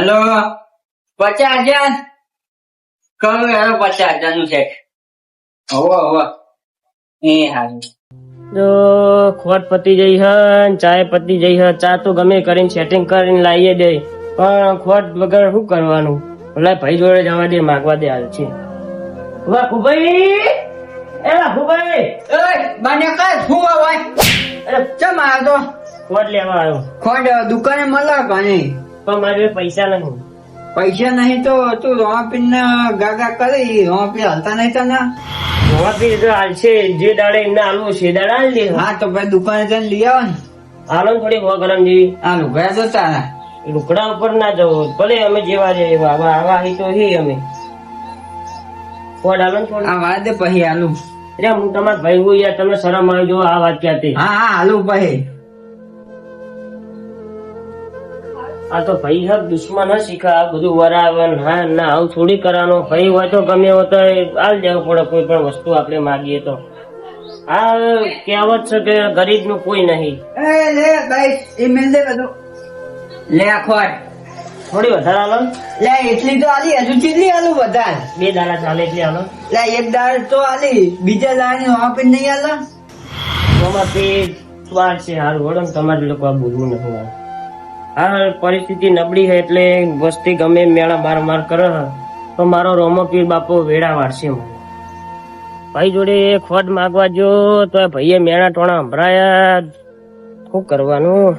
Hello 50,000 કરું યાર 50,000 નું ચેક. હોવો એ હારું. જો ખોટ પતી જઈ હ ચાય પતી જઈ હ. ચા તો ગમે કરીને સેટિંગ કરીને લાવીએ દે, પણ ખોટ વગર શું કરવાનું? ભલા ભાઈ જોડે જવા દે, માગવા દે. હાલ છે વાઘુભાઈ, એ વાઘુભાઈ, ઓય બાને કાય શું હોય? અરે ચમ આ તો ખોટ લેવા આવ્યો, ખોડ દુકાને મળે ઘણી. પણ મારી જોડે પૈસા નહીં. પૈસા નહીં તો તું રોમાપીન ને ગાગા કરી. રોમાપી હલતા નહીં તને. વાપી તો હાલ છે, જે દાડે એમને આલવું છે દાડે હાલ દે. હા તો ભાઈ દુકાને જઈને લઈ આવો ને. હાલો ને થોડી વો ગરમ જેવી. આ લુગડા તો તારા લુકડા ઉપર ના જવું, ભલે અમે જેવા છે એવા. આવા હી તો હી અમે ખોટ હાલો ને થોડી. આ વાત દે પછી હાલું. અરે હું તમારા ભાઈ હું યાર, તમને શરમ આવી જો આ વાત ક્યાંથી? હા હાલું પછી. આ તો ભાઈ હક દુશ્મન હ શીખા આ બધું વરાવન. હા ના આવું થોડી કરવાનો. ભાઈ હોય તો ગમે હોય તો હાલ જવું પડે કોઈ પણ વસ્તુ આપણે માગીએ તો. આ કહેવત છે કે ગરીબ નું કોઈ નહીં. એ લે ભાઈ એ મેલ દે બધું. લે આ ખોડ થોડી વધારે હાલો ને. લે એટલી તો આલી, હજુ કેટલી આલું વધારે? 2 દાડા ચાલે એટલે હાલો. લે એક દાળ તો આલી, બીજા દાળ રોમાપીન નહીં આલો. આમાં પેટ વાર છે. હારું વડો ને, તમારે લોકો આ બોલવું નથી. હા પરિસ્થિતિ નબળી છે એટલે વસ્તી ગમે મેળા માર કરે તો મારો રોમો પીર બાપો વેડા વાળશે. ભાઈ જોડે ખોટ માગવા જો તો ભાઈએ મેળા ટોણા સંભળાયા. શું કરવાનું?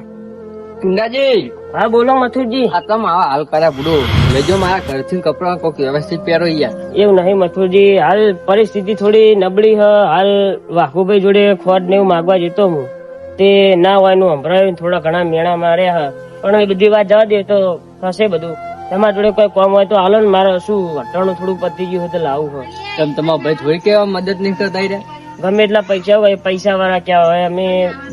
કુંડાજી, હા બોલો મથુરજી. આ તમે આવા હાલ કર્યા બુડો લેજો. મારા ઘરથી કપડા કોક વ્યવસ્થિત પહેરો યાર. એવું નહીં મથુરજી, હાલ પરિસ્થિતિ થોડી નબળી હ. હાલ વાઘુભાઈ જોડે ખોટ ને એવું માગવા જતો હું, તે ના હોય નું સંભળાયું. થોડા ઘણા મેળા માર્યા પણ એ બધી વાત જવા દે તો થશે બધું. તમારા જોડે કોઈ કામ હોય તો હાલો ને. મારે શું અટાણું થોડું પતી ગયું હોય તો લાવું હોય. તમે તમારા ભાઈ થોડી કેવા મદદ નહીં કરતા રહ્યા? ગમે એટલા પૈસા હોય, પૈસા વાળા ક્યાં હોય? અમે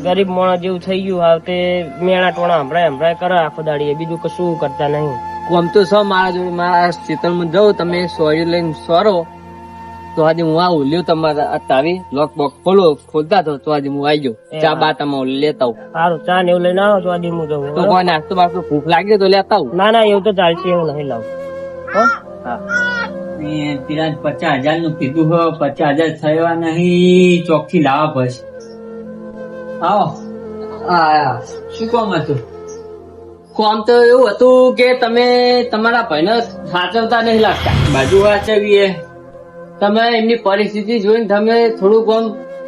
ગરીબ માણસ જેવું થઈ ગયું હાલ. તે મેળા ટોણા હંભળાય કરે આખો દાડી, બીજું કશું કરતા નહીં. કોમ તો સો મારા જોડે. મારા ખેતરમાં જાઉં, તમે સોરી લઈને સોરો તો આજે હું આવું લ્યો. તમારા તારી લોક બોક ખોલતા તો આજે હું આવી જાઉં. ચા બા તમે લેતા આવું. સારું, ચા ને એવું લઈને આવો તો આજે હું તો જવું. કોઈ નાસ્તો બાસ્તો ભૂખ લાગે તો લેતા આવું. ના ના એવું તો ચાલશે, એવું નહીં લાવું. હો હા પેલા 50,000 નું કીધું હો, 50,000 થયા નહીં. ચોક થી લાવવા પછી. આવો હા, શું કામ હતું? કોમ તો એવું હતું કે તમે તમારા ભાઈને સાચવતા નહીં લાગતા. બાજુ વાંચવીએ. તમે એમની પરિસ્થિતિ જોઈને તમે થોડુંક આમ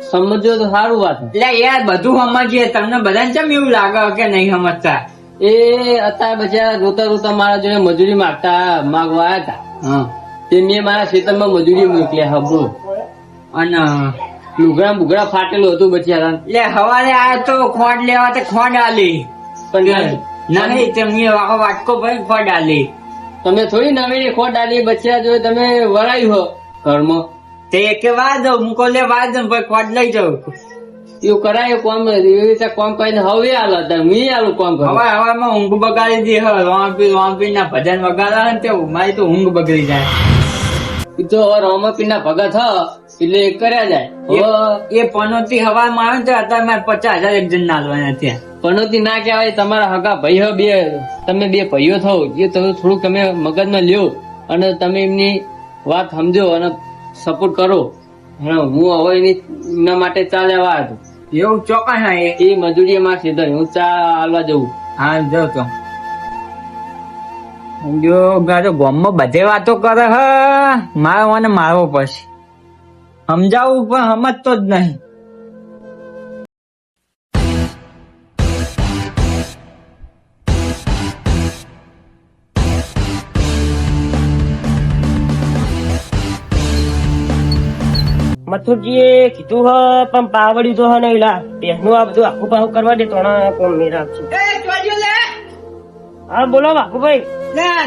સમજો તો સારું વાત. એટલે યાર બધું સમજીએ. તમને બધાને કેમ એવું લાગે કે નહીં સમજતા? એ અત્યારે બચારા રોતા રોતા મારા જોડે મજૂરી માગવા આવ્યા હતા. હા તે મેં મારા ખેતરમાં મજૂરી મોકલ્યા હબો. અને લુગડા બુગડા ફાટેલું હતું બચારા. એટલે હવારે આયો તો ખોડ લેવા તો ખોડ આલી. પણ નહીં તમે વાટકો ભાઈ ખોડ આલી. તમે થોડી નવી ખોટ આલી બચ્યા જોડે તમે વળાયું હો ઘરમાં. તે કે વાર દઉં મૂકો લે વાર દઉં ભાઈ ખોડ લઈ જાઉં. એવું કરાય કોમ એવી રીતે કોમ કરીને હવે આલો હું આલું કોમ કરું. હવે હવામાં ઊંઘ બગાડી દી. હવે રોમાપી ના ભજન વગાડે ને તે મારી તો ઊંઘ બગડી જાય. એ તો હવે રોમાપીર ના ભગત હ એટલે કર્યા જાય. હવે એ પનોતી હવામાં આવે તો અત્યારે મારે 50,000 એક જણ નાલવાના ત્યાં. પનોતી ના કહેવાય. તમારા હગા ભાઈ હો બે, તમે બે ભાઈઓ થો એ તમે થોડુંક તમે મગજમાં લ્યો અને તમે એમની વાત સમજો અને સપોર્ટ કરો. હું હવે એના માટે ચા લેવા હતો. એવું ચોક્કસ ના એ મજૂરી માં સીધો હું ચા હાલવા જવું. હા જાઉં તો જો ગાજો ગામમાં બધે વાતો કરે હ. મારવા ને મારવો પછી સમજાવું પણ સમજતો જ નહીં. મથુરજીએ કીધું હ પણ પાવડ્યું તો હ નહીં. લા પહેનું આ બધું આખું પાહું કરવા દે તો કોમ મેરા છે. હા બોલો વાઘુભાઈ.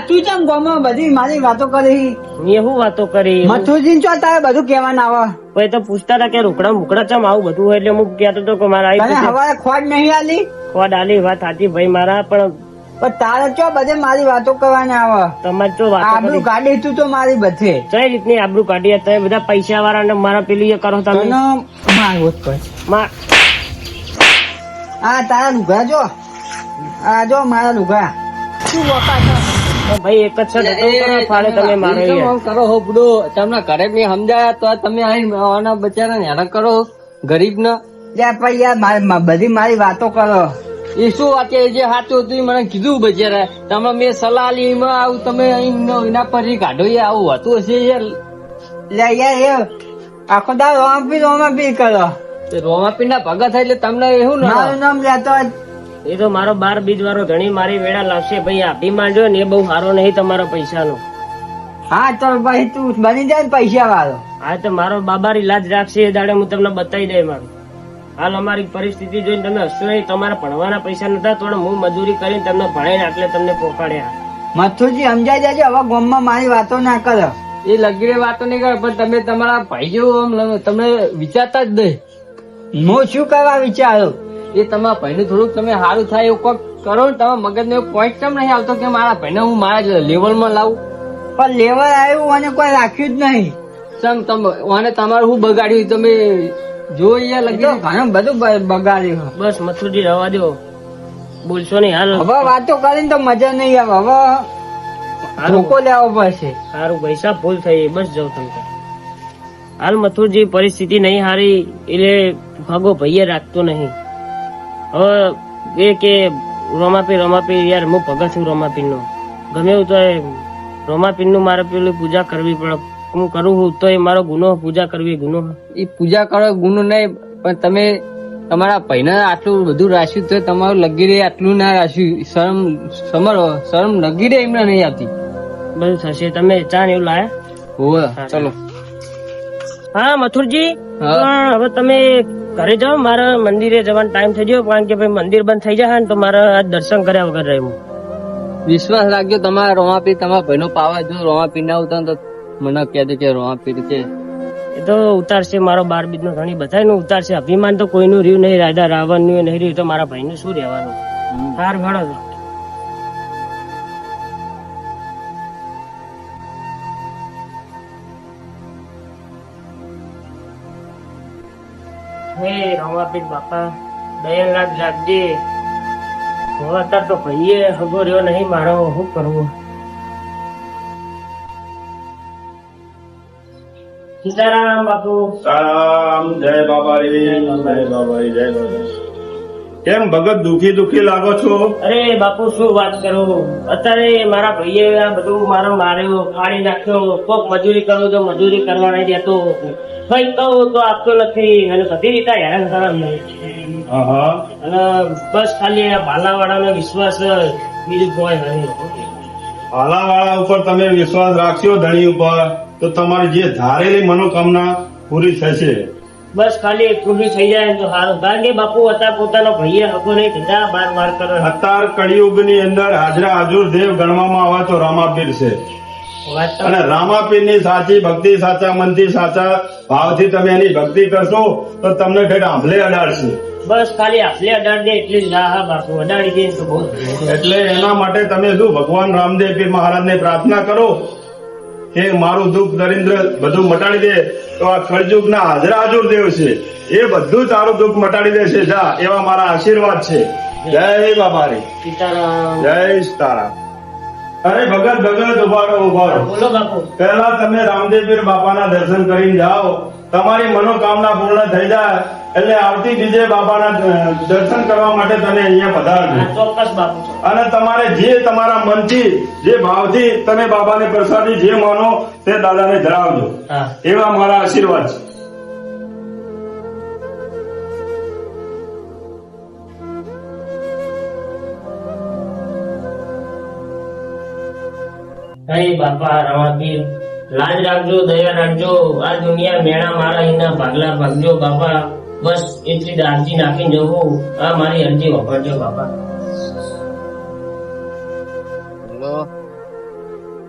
તું ચમ ગામમાં બધી મારી વાતો કરી? મેં શું વાતો કરી? મથુરજી ચો તારે બધું કેવાનું આવે? ભાઈ તો પૂછતા હતા કે રોકડા મુકડા ચમ આવું બધું હોય એટલે હું કહેતો હતો કે મારા તને હવારે ખોટ નહીં આલી? ખોટ આલી વાત સાચી ભાઈ મારા, પણ તારે ચો બધે મારી વાતો કરવાની આવે? તમારે તો વાત આબરૂ કાઢી તું તો મારી બધે. કઈ રીતની આબરૂ કાઢી? તમે બધા પૈસા વાળા ને મારા પેલી એ કરો તમે. મારવો જ પડે. આ તારા લુગડા જો, આ જો મારા લુગડા. શું વખત તો ભાઈ એક જ છે તો કરો ફાળે તમે મારો એ યાર. કેમ કરો હો બુડો, તમને ઘરે મેં સમજાયા તો આ તમે આના બચારા હેરાન કરો ગરીબ ને. યાર પણ યાર બધી મારી વાતો કરો. એ શું વાત છે? જે સાચું હતું એ મને કીધું બચારા. તમે મેં સલાહ આલી એમાં આવું તમે એના પર કાઢો યાર, આવું હતું હશે યાર. લે યાર એ આખો દાડો રોમાપી કરો. રોમાપીર ના ભગત થાય એટલે તમને એવું ને મારું નામ લેતો જ. એ તો મારો 12 બીજ વાળો ધણી મારી વેળા લાવશે ભાઈ. અભિમાન જો ને એ બહુ સારો નહીં તમારા પૈસાનો. હા તો ભાઈ તું બની જાય ને પૈસા વાળો. હા તો મારો બાબારી લાજ રાખશે એ દાડે હું તમને બતાવી દઈ મારું. હાલ અમારી પરિસ્થિતિ જોઈને તમે હસશો નહીં. તમારા ભણવાના પૈસા નતા તો હું મજૂરી કરીને તમને ભણાઈને આટલે તમને પહોંચાડ્યા. મથુરજી સમજાઈ જજો, હવે ગામમાં મારી વાતો ના કરો. એ લગીરે વાતો નહીં કરે, પણ તમે તમારા ભાઈ જેવું આમ તમે વિચારતા જ નહીં. હું શું કરવા વિચારું? એ તમારા ભાઈ નું થોડુંક તમે સારું થાય એવું કોક કરો ને. તમારા મગજ નો પોઈન્ટ કેમ નહીં આવતો કે મારા ભાઈ હું મારા લેવલમાં લાવું? પણ લેવલ આવ્યું અને કોઈ રાખ્યું જ નહીં. સમ તમે અને તમારું શું બગાડ્યું તમે જો યાર એ તો લગી. ઘણું બધું બગાડ્યું. બસ મથુરજી રવા દો, બોલશો નહીં. હાલ હવે વાતો કરીને તો મજા નહીં આવે. હવે ધોકો લેવો પડશે. સારું પૈસા ભૂલ થઈ, બસ જાઉં તમે. હાલ મથુરજી પરિસ્થિતિ નહીં હારી એટલે ભાગો ભાઈએ રાખતો નહીં. હવે એ કે રોમાપીર યાર હું ભગત છું રોમાપીર નો. ગમે એવું તો રોમાપીર નું મારે પેલી પૂજા કરવી પડે. હું કરું છું તો એ મારો ગુનો, પૂજા કરવી ગુનો. એ પૂજા કરો ગુનો નહીં, પણ તમે તમારા ભાઈને આટલું બધું રાખ્યું તો તમારું લગીરે આટલું ના રાખ્યું. શરમ લગીરે એમને નહીં આવતી. બધું થશે. તમે ચા ને એવું લાયા? હોવે ચલો. હા મથુરજી, હા. પણ હવે તમે ઘરે જાઓ. મારા મંદિરે જવાનો ટાઈમ થઈ ગયો, કારણ કે ભાઈ મંદિર બંધ થઈ જાય ને તો મારે આજ દર્શન કર્યા વગર રહેવું. વિશ્વાસ રાખજો તમારા રોમાપીર તમારા ભાઈનો પાવા. જો રોમાપીર ના ઉતર તો મને કહેજો કે રોમાપીર છે. એ તો ઉતારશે. મારો 12 બીજ નો ઘણી બધા નું ઉતારશે. અભિમાન તો કોઈનું રહ્યું નહીં. રાજા રાવણ નું નહીં રહ્યું, તો મારા ભાઈ નું શું રહેવાનું? હાર ભાડો હે રમાપીર બાપા, દયાલાલ રાખજે. હવે અત્યારે તો ભાઈએ હગો રહ્યો નહીં મારો, શું કરવું? સીતારામ બાપુ. રામ જય બાબારી, જય બાબારી, જય બાબારી. કેમ ભગત દુખી લાગો છો? અરે બાપુ શું વાત કરું, અત્યારે મારા ભાઈએ આ બધું માર્યો, ફાડી નાખ્યો. કોક મજૂરી કરું તો મજૂરી કરવા નહીં દેતો, ભાઈ કહું તો આપતો નથી, અને બધી રીતે હેરાન કરવા નહીં. હા અને બસ ખાલી આ ભાલાવાળાનો વિશ્વાસ, બીજું કોઈ નહીં. ભાલાવાળા ઉપર તમે વિશ્વાસ રાખશો ધણી ઉપર તો તમારી જે ધારેલી મનોકામના પૂરી થશે. બસ ખાલી પૂરી થઈ જાય ને તો સારું. કારણ કે બાપુ હતા પોતાનો ભાઈએ હકો નહીં કીધા, બાર કરો. અત્યાર કળિયુગ ની અંદર હાજરા હાજુર દેવ ગણવામાં આવે તો રામાપીર છે. વાત તો અને રામાપીર ની સાચી ભક્તિ, સાચા મનથી, સાચા ભાવથી તમે એની ભક્તિ કરશો તો તમને ઠેઠ આંભલે અડાડશે. બસ ખાલી આપલે અડાડી દે એટલી જ રાહ. બાપુ અડાડી દે તો બહુ થઈ. એટલે એના માટે તમે શું ભગવાન રામદેવ પીર મહારાજ ને પ્રાર્થના કરો કે મારું દુઃખ દરિદ્ર બધું મટાડી દે. તો આ કળયુગ ના હાજરા હાજુર દેવ છે, એ બધું તારું દુઃખ મટાડી દેશે. જા, એવા મારા આશીર્વાદ છે. જય બાબારી, સીતારામ. જય સીતારામ. અરે ભગત ઉભા રહો. બોલો બાપુ. પહેલા તમે રામદેવ પીર બાપાના દર્શન કરીને જાઓ, તમારી મનોકામના પૂર્ણ થઈ જાય એટલે આવતી બીજે બાબાના દર્શન કરવા માટે તમે અહીંયા પધારજો. હા, ચોક્કસ બાપુ. અને તમારે જે તમારા મનથી, જે ભાવથી તમે બાબાની પ્રસાદી જે માનો તે દાદાને ધરાવજો. હા. એવા મારા આશીર્વાદ છે. હે બાપા રમાપીર, લાજ રાખજો, દયા રાખજો. આ દુનિયા મેળા મારા એના ભાગલા ભાગજો બાપા. બસ એટલી અરજી નાખીને જવું. આ મારી અરજી વાપરજો બાપા.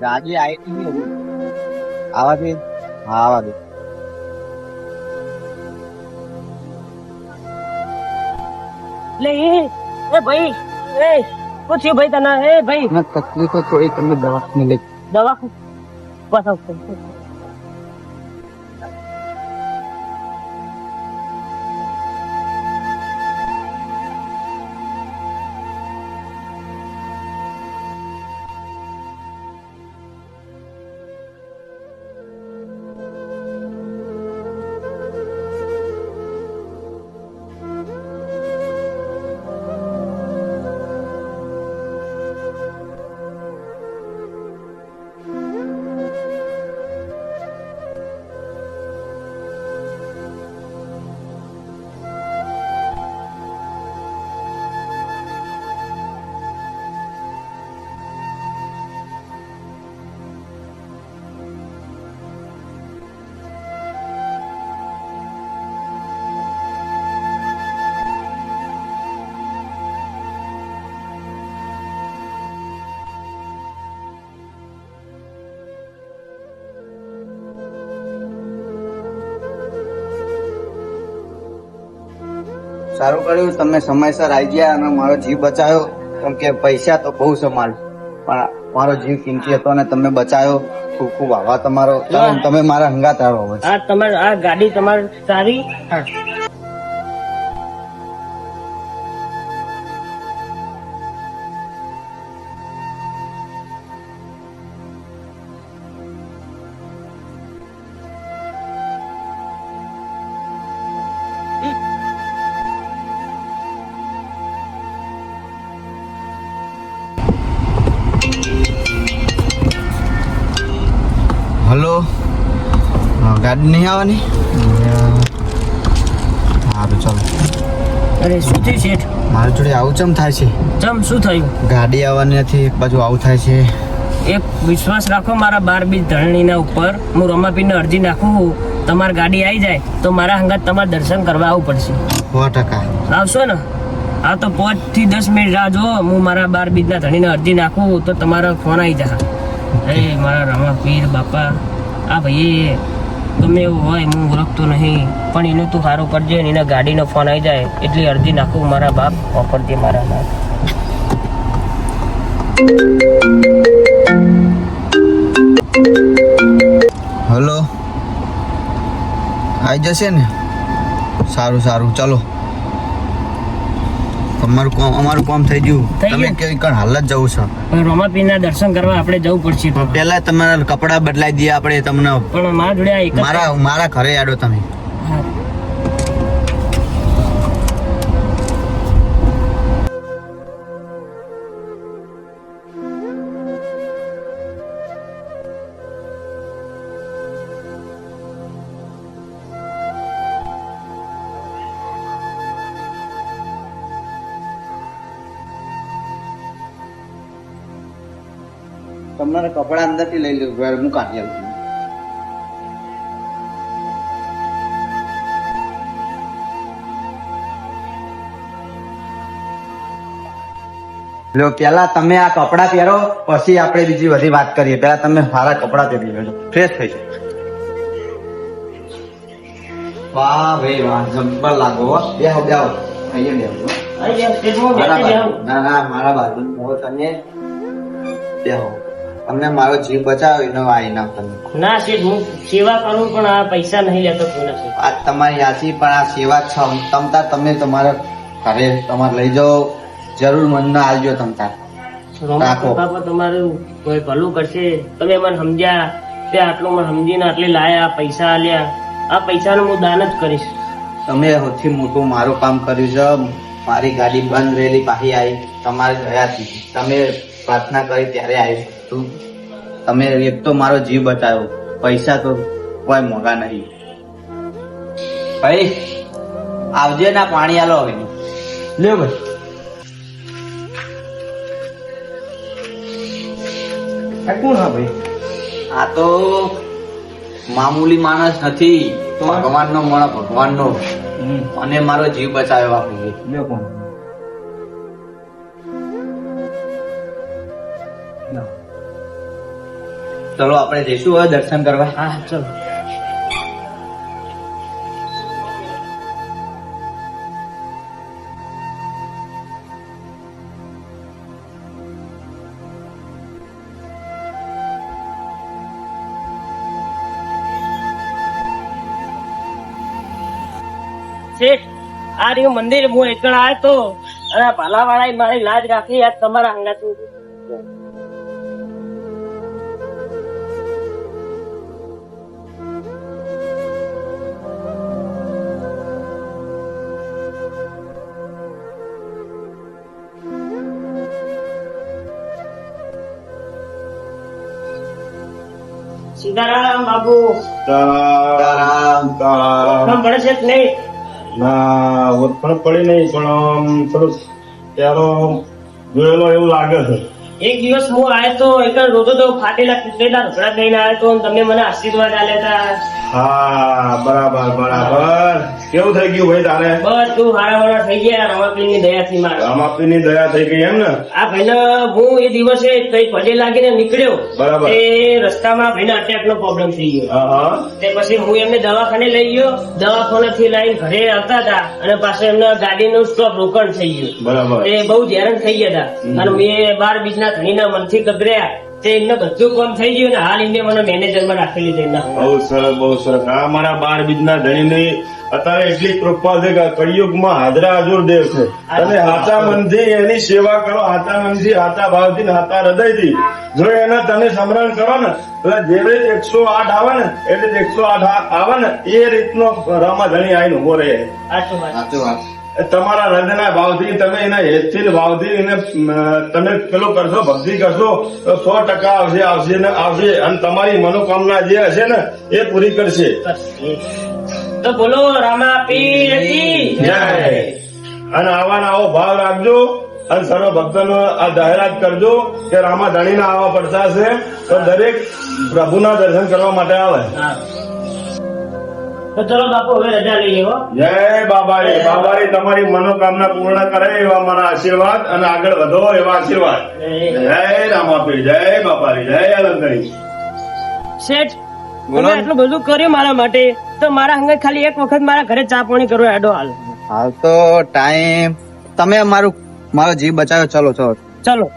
રાજી આવી આવા દે. હા આવા દે. લે એ ભાઈ, એ પૂછ્યું ભાઈ તને? એ ભાઈ તકલીફો થોડી તમે દવાખાને લઈ દવા બતાવ. સારું કર્યું તમે સમયસર આવી ગયા અને મારો જીવ બચાવ્યો. કેમ કે પૈસા તો બહુ સમાલ પણ મારો જીવ કિંમતી હતો અને તમે બચાવ્યો. ખૂબ ખૂબ આભાર તમારો. તમે મારા હંગાત આવ્યો હવે. આ તમારે આ ગાડી તમારી સારી. હા. હલો, ગાડી નહીં આવવાની? સારું ચાલો. અરે શું થયું શેઠ? મારી જોડે આવું ચમ થાય છે? ચમ શું થયું? ગાડી આવવાની નથી, એક બાજુ આવું થાય છે. એક વિશ્વાસ રાખો મારા 12 બીજ ધરણીના ઉપર. હું રમાપીરને અરજી નાખું, તમારી ગાડી આવી જાય તો મારા હંગાત તમારે દર્શન કરવા આવવું પડશે. 100%. આવશો ને? હા તો 5 થી 10 મિનિટ રાહ જો. હું મારા 12 બીજના ધણીને અરજી નાખું તો તમારો ફોન આવી જાય. એ મારા રમાપીર બાપા, આ ભાઈ ગમે એવું હોય હું ઓળખતો નહીં પણ એનું તું સારું કરજે ને એના ગાડીનો ફોન આવી જાય એટલી અરજી નાખું મારા બાપ વાપરજે મારા બાપ. હલો, આવી જશે ને? સારું સારું ચાલો. અમારું કામ થઈ ગયું. થઈ તમે ગયું? કેવી હાલ જ જવું છે? પણ રમાપીરના દર્શન કરવા આપણે જવું પડશે. તો પેલા તમારા કપડા બદલાઈ દઈએ આપણે તમને. પણ મારા જોડે આ એક જ- મારા ઘરે આડો તમે. હા. તમારા કપડા અંદરથી લઈ લો, હું કાઢી આવું છું. લો, પેલા તમે આ કપડા પહેરો પછી આપણે બીજી બધી વાત કરીએ. પેલા તમે સારા કપડા પહેરી લેજો, ફ્રેશ થઈ જાઓ. વાહ ભાઈ વાહ, જબ્બર લાગો હો. બેહો બેહો, અહીંયા બેહો. અહીં યાર, સ્ટેજમાં બેસી જાઓ. ના મારા બાજુ તમે બેહો. તમને મારો જીવ બચાવ્યો એનો આ ઇનામ તમને. ના શેઠ, હું સેવા કરું પણ આ પૈસા નહીં લેતો કોઈના શેઠ. આ તમારી યાચી પણ આ સેવા છે. તમતા તમે તમારા ઘરે તમારે લઈ જાઓ, જરૂર મનને આવજો તમતા. રાખો. બાપા તમારું કોઈ ભલું કરશે. તમે મને સમજ્યા તે આટલું મને સમજીને આટલી લાયા પૈસા આલ્યા. આ પૈસાનું હું દાન જ કરીશ. તમે સૌથી મોટું મારું કામ કર્યું છે. મારી ગાડી બંધ રહેલી પાછી આવી તમારી દયાથી. તમે પ્રાર્થના કરી ત્યારે આવી. તમે એક તો મારો જીવ બચાવ્યો. પૈસા તો કોઈ મોંઘા નહીં. ભાઈ આવજે ના, પાણી આલો હવે. લ્યો ભાઈ. કોણ હા ભાઈ? આ તો મામૂલી માણસ નથી, ભગવાનનો માણસ, ભગવાનનો. અને મારો જીવ બચાવ્યો આપણે. લ્યો કોણ? ચલો આપણે જઈશું હવે દર્શન કરવા. હા ચલો. શેઠ, આ રહ્યું મંદિર. હું એકણ આવ્યો તો અને ભાલાવાળાએ મારી લાજ રાખી. આજ તમારા હંગાત સીતારામ બાબુ. તારામ ખબર પડે છે કે નહીં? ના ઓળખાણ પડી નહીં પણ આમ થોડુંક ત્યારે જોયેલો એવું લાગે છે. એક દિવસ હું આવ્યો તો એક રોતો તો ફાટેલા તૂટેલા રગડા થઈને આવ્યો તો અને તમે મને આશીર્વાદ આલ્યા હતા. હા, બરાબર બરાબર. કેવું થઈ ગયું ભાઈ તારે? બધું હારા થઈ ગયા રમાપીરની દયાથી મારે. રામાપીની દયા થઈ ગઈ એમ ને? આ ભાઈને હું એ દિવસે કઈ પગે લાગીને નીકળ્યો. બરાબર. એ રસ્તામાં ભાઈને અટેક નો પ્રોબ્લેમ થઈ ગયો. હા હા. તે પછી હું એમને દવાખાને લઈ ગયો. દવાખાને થી લઈને ઘરે આવતા હતા અને પાછું એમને ગાડીનું સ્ટોપ રોકણ થઈ ગયું. બરાબર. એ બહુ હેરાન થઈ ગયા હતા અને મેં 12 બીજના ધણીના મનથી ગભર્યા. તે એમને બધું કામ થઈ ગયું ને હાલ એમને મને મેનેજરમાં રાખી લીધે. બહુ સરસ બહુ સરસ. આ મારા 12 બીજના ધણીની અત્યારે એટલી કૃપા છે કે કળિયુગમાં હાજરા હાજર દેવ છે. તમે હાચા મનથી એની સેવા કરો, હાચા મનથી, હાચા ભાવથી ને હાચા હૃદયથી જો એને તમે સમરણ કરો ને એટલે જેવી 108 આવે ને એટલે 108 આવે ને એ રીતનો રામા ધણી આવીને ઉભો રહે. સાચું વાત. સાચું વાત. તમારા હૃદયના ભાવથી તમે એના હેતથી ભાવથી એને તમે પેલો કરશો, ભક્તિ કરશો તો 100% આવશે ને આવશે અને તમારી મનોકામના જે હશે ને એ પૂરી કરશે. તો બોલો રામા પીર કી જય. અને આવા ને આવો ભાવ રાખજો અને સર્વ ભક્તોનો આ જાહેરાત કરજો કે રામા ધણીના આવા પડતા છે તો દરેક પ્રભુના દર્શન કરવા માટે આવે. હા. તો ચલો બાપુ હવે રજા લઈએ હો. જય બાબારી. બાબારી તમારી મનોકામના પૂર્ણ કરે એવા મારા આશીર્વાદ અને આગળ વધો એવા આશીર્વાદ. જય રામાપીર, જય બાબારી, જય અલંકરી. શેઠ તમે આટલું બધું કર્યું મારા માટે તો મારા હંગે ખાલી એક વખત મારા ઘરે ચા પાણી કરો એડો હાલ. હાલ તો ટાઈમ તમે મારો જીવ બચાવ્યો. ચલો ચલો. ચલો.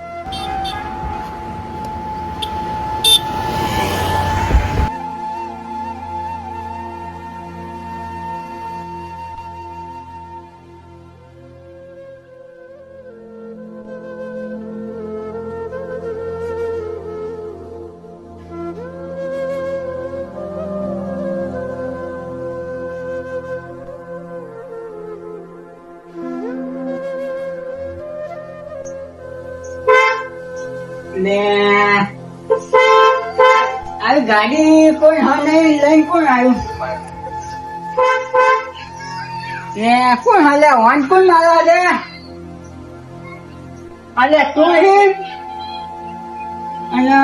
આવી ગાડી કોઈ હા નહીં લઈને કોણ આવ્યું? કોણ હાલે વાન કોણ મારા લે? અલે તું અને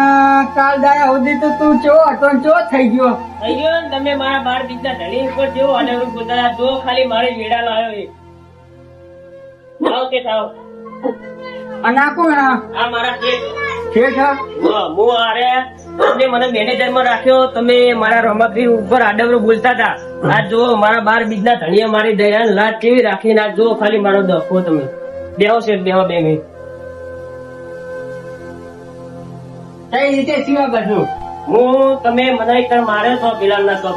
કાલ દાયા સુધી તો તું ચો હતો ચો થઈ ગયો. થઈ ગયો ને તમે મારા 12 બીજના ધણી ઉપર જેવો અને પોતાના જો ખાલી મારે વેડા લાવ્યો એ થાવ કે થાવ. અને આ કોણ? આ મારા શેઠ. શેઠ? હું આરે તમને મને મેનેજર માં રાખ્યો. તમે મારા રમાપીર ઉપર આડવરો બોલતા હતા. આ જો મારા 12 બીજના ધણીએ મારી દયા લાટ કેવી રાખીને આ જો ખાલી મારો દખો. તમે બેહો શેઠ, બેહો 2 મિનિટ. કઈ રીતે સીવા બધું? હું તમે મને મારે તો પેલા ના તો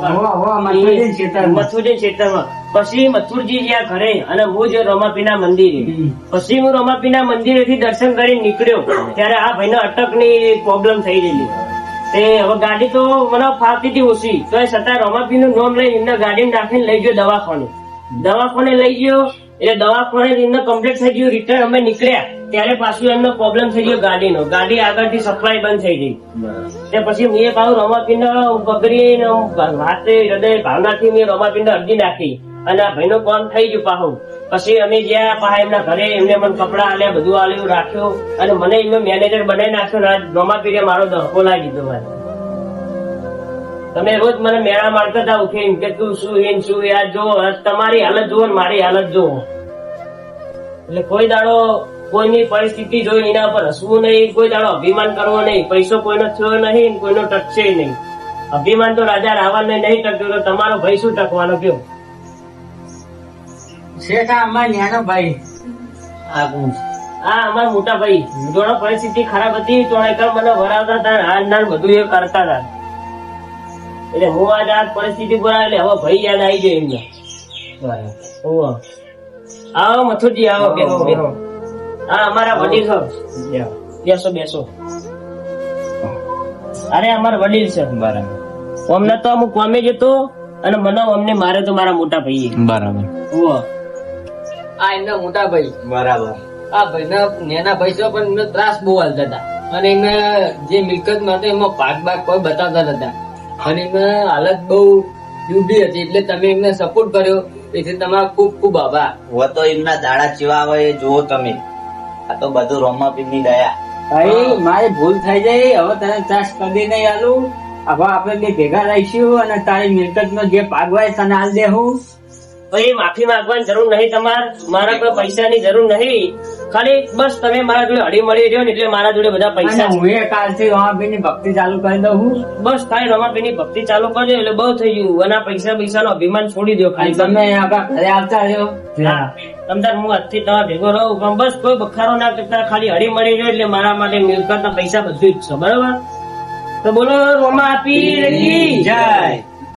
મથુરજી ક્ષેત્રમાં પછી મથુરજી જ્યાં ઘરે અને હું જે રમાપીના મંદિરે પછી હું રમાપીના મંદિરેથી દર્શન કરી નીકળ્યો ત્યારે આ ભાઈને અટકની પ્રોબ્લેમ થઈ ગયેલી. તે હવે ગાડી તો મને ફાવતી હતી ઓછી તો એ છતાં રમાપીનું નામ લઈ એમને ગાડી નાખીને લઈ ગયો દવાખાને લઈ ગયો. એટલે દવાખાને એમને કમ્પ્લીટ થઈ ગયું. રિટર્ન અમે નીકળ્યા ત્યારે પાછું એમનો પ્રોબ્લેમ થઈ ગયો ગાડીનો. ગાડી આગળથી સપ્લાય બંધ થઈ ગઈ. તે પછી મેં પાછું રમાપીને પકડીને હાથે હૃદય ભાવનાથી મેં રમાપીને અરજી નાખી અને આ ભાઈનો કામ થઈ ગયું પાછું. પછી અમે ગયા પાછા એમના ઘરે એમને મને કપડા આલ્યા, બધું આલ્યું, રાખ્યો અને મને એમને મેનેજર બનાવી નાખ્યો. ને રમાપીરે મારો ધક્કો લાગી દીધો. ભાઈ તમે રોજ મને મેળા મારતા હતા ઉઠીને કે તું શું આ જો તમારી હાલત જુઓ ને મારી હાલત જુઓ. એટલે કોઈ દાડો કોઈની પરિસ્થિતિ જોઈ એના પર હસવું નહીં, કોઈ દાડો અભિમાન કરવો નહીં. પૈસો કોઈનો થયો નહીં, કોઈનો ટકશે નહીં. અભિમાન તો રાજા રાવણને નહીં ટક્યો તો તમારો ભાઈ શું ટકવાનો કયો? શેઠ અમારા નાનો ભાઈ. હા અમારા મોટા ભાઈ જોડો પરિસ્થિતિ ખરાબ હતી તો મને ભરાવતા હતા, હાલ નાલ બધું એ કરતા હતા. એટલે હું આજે આ પરિસ્થિતિ પર એટલે હવે ભાઈ યાદ આવી જાય એમને. આવો મથુરજી આવો, બેસો બેસો. હા અમારા વડીલ છે. બેસો. અરે અમારા વડીલ છે. બરાબર. અમને તો અમુક કોમે જતો અને મને અમને મારે તો મારા મોટા ભાઈ. બરાબર. આ એમના મોટા ભાઈ. બરાબર. આ ભાઈના નેના ભાઈ છે પણ એમને ત્રાસ બહુ હાલતા હતા અને એમને જે મિલકત માં એમાં ભાગ કોઈ બતાવતા હતા અને એમને હાલત બહુ ડૂબી હતી એટલે તમે એમને સપોર્ટ કર્યો તેથી તમારો ખૂબ ખૂબ આભાર. હવે તો એમના દાડા ચેવા આવે એ જુઓ તમે. આ તો બધું રોમાપીરની દયા. ભાઈ મારી ભૂલ થઈ જાય. હવે તને ત્રાસ કદી નહીં આલું હવે આપણે બે ભેગા રહીશું અને તારી મિલકત નો જે ભાગ હોય તને હાલ દેવું. ભાઈ માફી માંગવાની જરૂર નહીં તમારે, મારા કોઈ પૈસાની જરૂર નહીં. ખાલી બસ તમે મારા જોડે હળી મળી રહ્યો ને એટલે મારા જોડે બધા અને પૈસા છે. હું એ કાલથી રમાભાઈ ની ભક્તિ ચાલુ કરી દઉં હું. બસ ખાલી રમાપીની ભક્તિ ચાલુ કરજો એટલે બહુ થઈ ગયું. અને આ પૈસા નો અભિમાન છોડી દો અને ખાલી તમે આપણા ઘરે આવતા રહ્યો. હા, તમતાર હું આજથી તમારા ભેગો રહું પણ બસ કોઈ બખારો ના કરતા ખાલી હળી મળી રહ્યો એટલે મારા માટે મિલકત ના પૈસા બધું જ છે. બરોબર? તો બોલો રોમા આપી જય.